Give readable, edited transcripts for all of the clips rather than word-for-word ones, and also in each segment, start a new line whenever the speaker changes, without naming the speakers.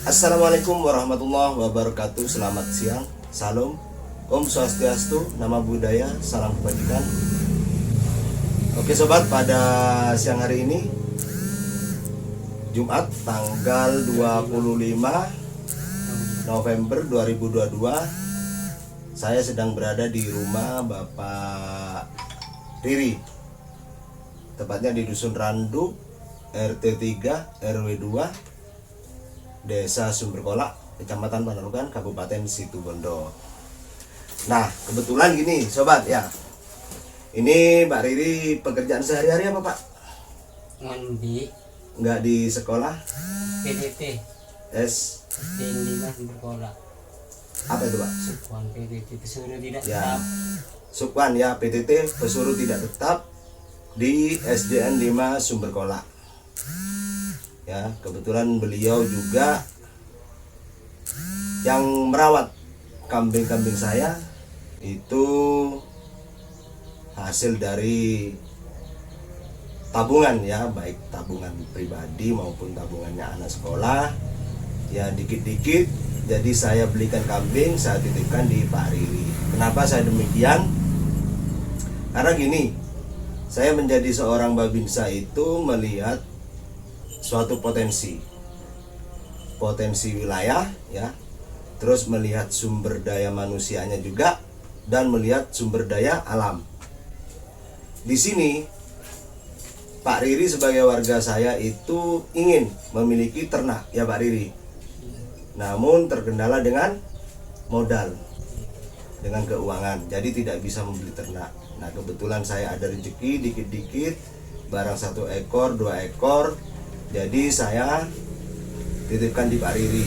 Assalamualaikum warahmatullahi wabarakatuh. Selamat siang, salam, Om Swastiastu, nama budaya, salam kebajikan. Oke sobat, pada siang hari ini Jumat tanggal 25 November 2022, saya sedang berada di rumah Bapak Riri, tepatnya di Dusun Randu, RT 3 RW 2, Desa Sumberkolak, Kecamatan Panarukan, Kabupaten Situbondo. Nah, kebetulan gini sobat ya, ini Mbak Riri pekerjaan sehari-hari apa Pak?
Mandi
Nggak di sekolah?
PDT
S
SD 5 Sumberkolak.
apa itu Pak?
Sukuan PDT pesuruh tidak
Ya,
tetap.
Sukwan ya, PTT pesuruh tidak tetap di SDN 5 Sumberkolak. Ya, kebetulan beliau juga yang merawat kambing-kambing saya itu hasil dari tabungan ya, baik tabungan pribadi maupun tabungannya anak sekolah. Ya dikit-dikit, jadi saya belikan kambing, saya titipkan di Pak Riri. Kenapa saya demikian? Karena gini, saya menjadi seorang babinsa itu melihat suatu potensi wilayah ya, terus melihat sumber daya manusianya juga, dan melihat sumber daya alam. Di sini Pak Riri sebagai warga saya itu ingin memiliki ternak ya Pak Riri, namun terkendala dengan modal, dengan keuangan, jadi tidak bisa membeli ternak. Nah kebetulan saya ada rezeki dikit-dikit, barang 1 ekor 2 ekor, jadi saya titipkan di Pak Riri,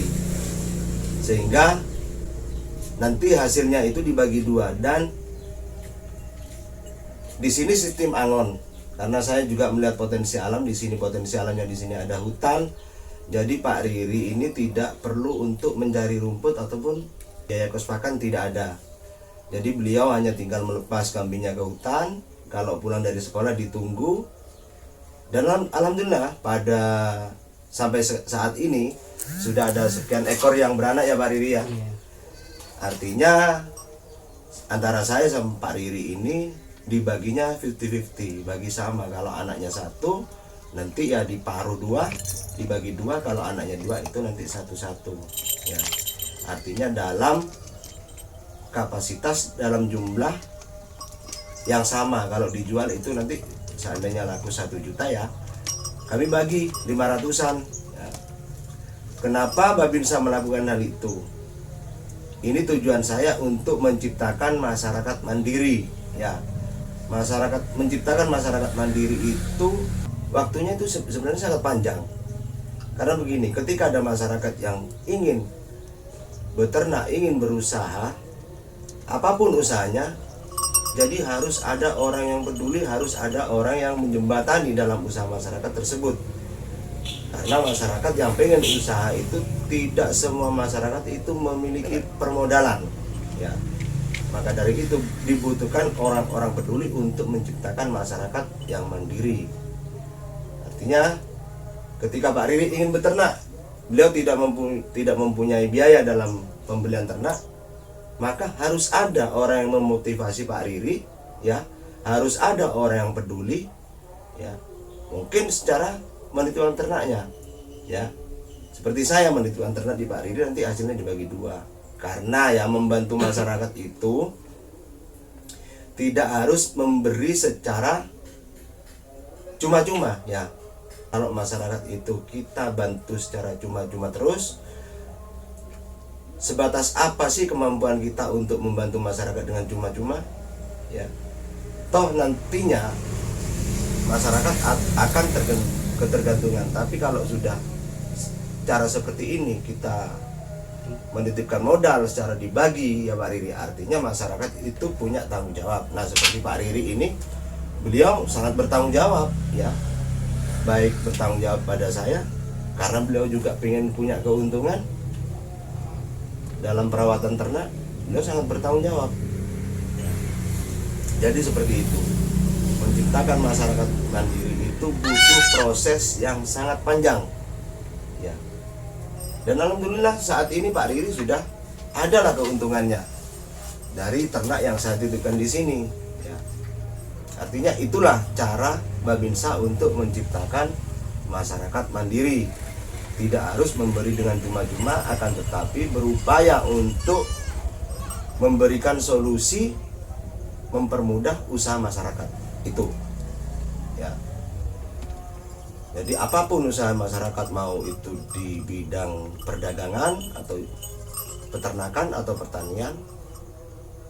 sehingga nanti hasilnya itu dibagi 2. Dan di sini sistem angon, karena saya juga melihat potensi alam di sini. Potensi alamnya di sini ada hutan, jadi Pak Riri ini tidak perlu untuk mencari rumput ataupun biaya kos pakan, tidak ada. Jadi beliau hanya tinggal melepas kambingnya ke hutan, kalau pulang dari sekolah ditunggu. Dan alhamdulillah pada sampai saat ini sudah ada sekian ekor yang beranak ya Pak Riri ya.
Iya.
Artinya antara saya sama Pak Riri ini dibaginya 50-50, bagi sama. Kalau anaknya 1 nanti ya diparuh 2, dibagi 2. Kalau anaknya 2 itu nanti 1-1 ya. Artinya dalam kapasitas, dalam jumlah yang sama. Kalau dijual itu nanti seandainya laku 1 juta ya, kami bagi 500-an ya. Kenapa Babinsa melakukan hal itu? Ini tujuan saya untuk menciptakan masyarakat mandiri ya. Menciptakan masyarakat mandiri itu waktunya itu sebenarnya sangat panjang. Karena begini, ketika ada masyarakat yang ingin beternak, ingin berusaha, apapun usahanya, jadi harus ada orang yang peduli, harus ada orang yang menjembatani dalam usaha masyarakat tersebut. Karena masyarakat yang pengen usaha itu, tidak semua masyarakat itu memiliki permodalan ya. Maka dari itu dibutuhkan orang-orang peduli untuk menciptakan masyarakat yang mandiri. Artinya ketika Pak Riri ingin beternak, beliau tidak mempunyai biaya dalam pembelian ternak, maka harus ada orang yang memotivasi Pak Riri ya, harus ada orang yang peduli ya. Mungkin secara menitipkan ternaknya ya, seperti saya menitipkan ternak di Pak Riri, nanti hasilnya dibagi 2. Karena ya membantu masyarakat itu tidak harus memberi secara cuma-cuma ya. Kalau masyarakat itu kita bantu secara cuma-cuma terus, sebatas apa sih kemampuan kita untuk membantu masyarakat dengan cuma-cuma ya? Toh nantinya masyarakat akan ketergantungan. Tapi kalau sudah cara seperti ini, kita menitipkan modal secara dibagi ya Pak Riri, artinya masyarakat itu punya tanggung jawab. Nah seperti Pak Riri ini, beliau sangat bertanggung jawab ya, baik bertanggung jawab pada saya karena beliau juga pengen punya keuntungan dalam perawatan ternak, beliau sangat bertanggung jawab. Jadi seperti itu, menciptakan masyarakat mandiri itu butuh proses yang sangat panjang ya. Dan alhamdulillah saat ini Pak Riri sudah adalah keuntungannya dari ternak yang saya titipkan di sini ya. Artinya itulah cara Babinsa untuk menciptakan masyarakat mandiri. Tidak harus memberi dengan cuma-cuma, akan tetapi berupaya untuk memberikan solusi mempermudah usaha masyarakat itu ya. Jadi apapun usaha masyarakat, mau itu di bidang perdagangan atau peternakan atau pertanian,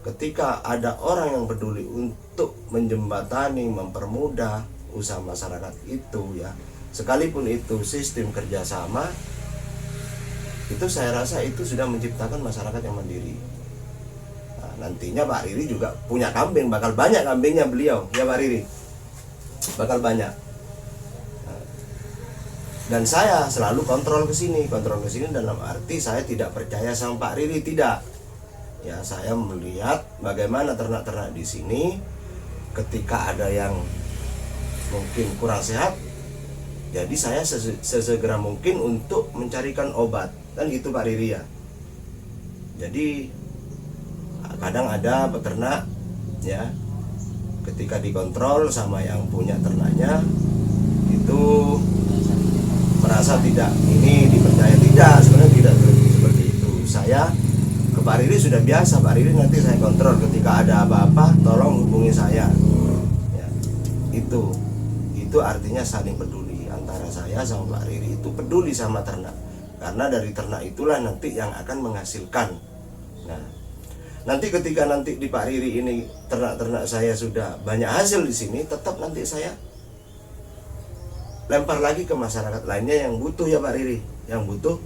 ketika ada orang yang peduli untuk menjembatani, mempermudah usaha masyarakat itu ya, sekalipun itu sistem kerjasama, itu saya rasa itu sudah menciptakan masyarakat yang mandiri. Nah, nantinya Pak Riri juga punya kambing, bakal banyak kambingnya beliau ya Pak Riri, bakal banyak. Dan saya selalu kontrol ke sini dalam arti saya tidak percaya sama Pak Riri, tidak. Ya, saya melihat bagaimana ternak-ternak di sini, ketika ada yang mungkin kurang sehat, jadi saya sesegera mungkin untuk mencarikan obat, kan gitu Pak Riri ya. Jadi kadang ada peternak ya, ketika dikontrol sama yang punya ternaknya itu merasa tidak ini dipercaya, tidak, sebenarnya tidak seperti itu. Saya ke Pak Riri sudah biasa, Pak Riri nanti saya kontrol, ketika ada apa-apa tolong hubungi saya ya. Itu artinya saling peduli antara saya sama Pak Riri, itu peduli sama ternak, karena dari ternak itulah nanti yang akan menghasilkan. Nah, nanti ketika nanti di Pak Riri ini ternak-ternak saya sudah banyak hasil di sini, tetap nanti saya lempar lagi ke masyarakat lainnya yang butuh ya Pak Riri, yang butuh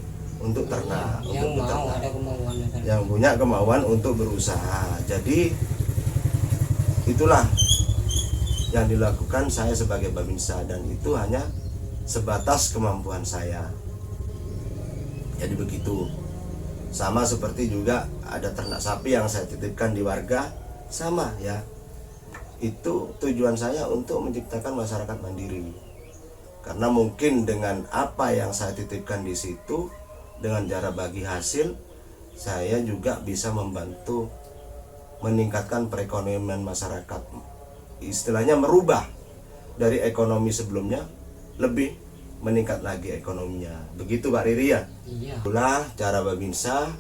untuk ternak,
yang
untuk
mau
beternak,
ada kemauan
yang punya kemauan untuk berusaha. Jadi itulah yang dilakukan saya sebagai Babinsa, dan itu hanya sebatas kemampuan saya. Jadi begitu. Sama seperti juga ada ternak sapi yang saya titipkan di warga, sama ya. Itu tujuan saya untuk menciptakan masyarakat mandiri. Karena mungkin dengan apa yang saya titipkan di situ, dengan cara bagi hasil, saya juga bisa membantu meningkatkan perekonomian masyarakat. Istilahnya merubah dari ekonomi sebelumnya, lebih meningkat lagi ekonominya. Begitu Pak Riri ya?
Iya.
Itulah cara Babinsa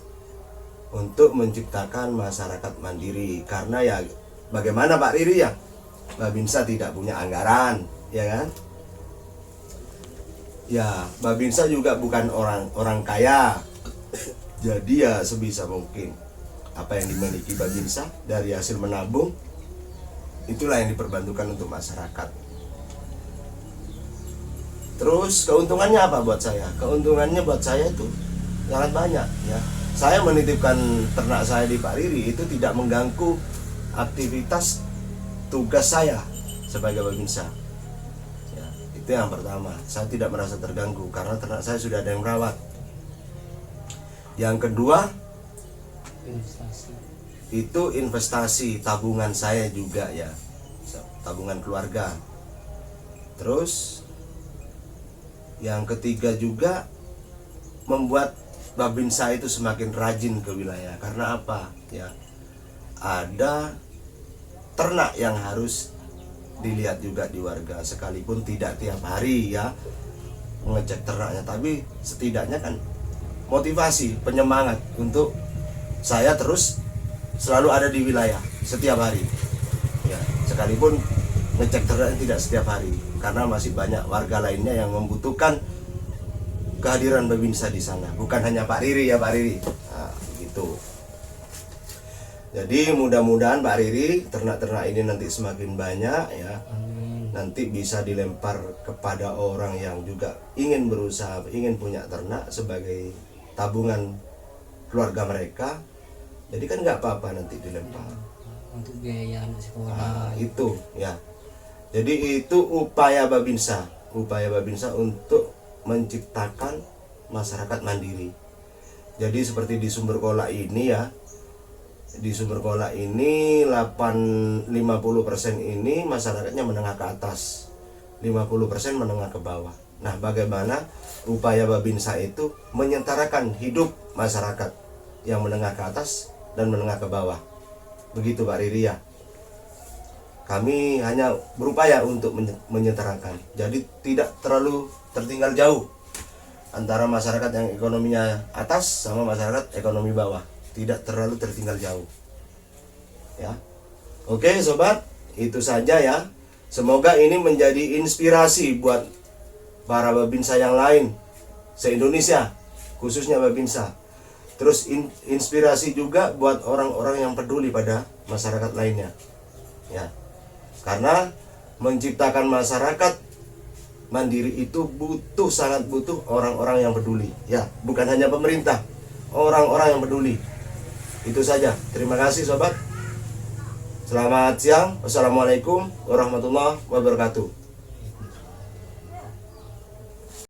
untuk menciptakan masyarakat mandiri. Karena ya bagaimana Pak Riri ya? Babinsa tidak punya anggaran, ya kan? Ya, Babinsa juga bukan orang kaya. Jadi ya sebisa mungkin apa yang dimiliki Babinsa dari hasil menabung, itulah yang diperbantukan untuk masyarakat. Terus keuntungannya apa buat saya? Keuntungannya buat saya itu sangat banyak ya. Saya menitipkan ternak saya di Pak Riri itu tidak mengganggu aktivitas tugas saya sebagai Babinsa. Itu yang pertama, saya tidak merasa terganggu karena ternak saya sudah ada yang merawat. Yang kedua,
Investasi.
itu investasi tabungan saya juga ya, tabungan keluarga. Terus yang ketiga juga membuat Babinsa itu semakin rajin ke wilayah. Karena apa ya, ada ternak yang harus dilihat juga di warga, sekalipun tidak tiap hari ya mengecek ternaknya, tapi setidaknya kan motivasi, penyemangat untuk saya terus selalu ada di wilayah setiap hari ya, sekalipun ngecek ternaknya tidak setiap hari, karena masih banyak warga lainnya yang membutuhkan kehadiran Babinsa di sana, bukan hanya Pak Riri ya Pak Riri. Nah, gitu. Jadi mudah-mudahan Pak Riri ternak-ternak ini nanti semakin banyak ya.
Amin.
Nanti bisa dilempar kepada orang yang juga ingin berusaha, ingin punya ternak sebagai tabungan keluarga mereka. Jadi kan nggak apa-apa nanti dilempar.
Untuk biaya anak sekolah.
Nah, itu ya. Jadi itu upaya Babinsa untuk menciptakan masyarakat mandiri. Jadi seperti di Sumber Kolak ini ya. Di Sumber Kolak ini 50% ini masyarakatnya menengah ke atas, 50% menengah ke bawah. Nah, bagaimana upaya Babinsa itu menyetarakan hidup masyarakat yang menengah ke atas dan menengah ke bawah. Begitu Pak Riri ya. Kami hanya berupaya untuk menyetarakan. Jadi tidak terlalu tertinggal jauh antara masyarakat yang ekonominya atas sama masyarakat ekonomi bawah. Tidak terlalu tertinggal jauh. Ya. Oke sobat, itu saja ya. Semoga ini menjadi inspirasi buat para Babinsa yang lain se-Indonesia, khususnya Babinsa. Terus inspirasi juga buat orang-orang yang peduli pada masyarakat lainnya. Ya. Karena menciptakan masyarakat mandiri itu sangat butuh orang-orang yang peduli. Ya, bukan hanya pemerintah, orang-orang yang peduli. Itu saja. Terima kasih sobat. Selamat siang. Wassalamualaikum warahmatullahi wabarakatuh.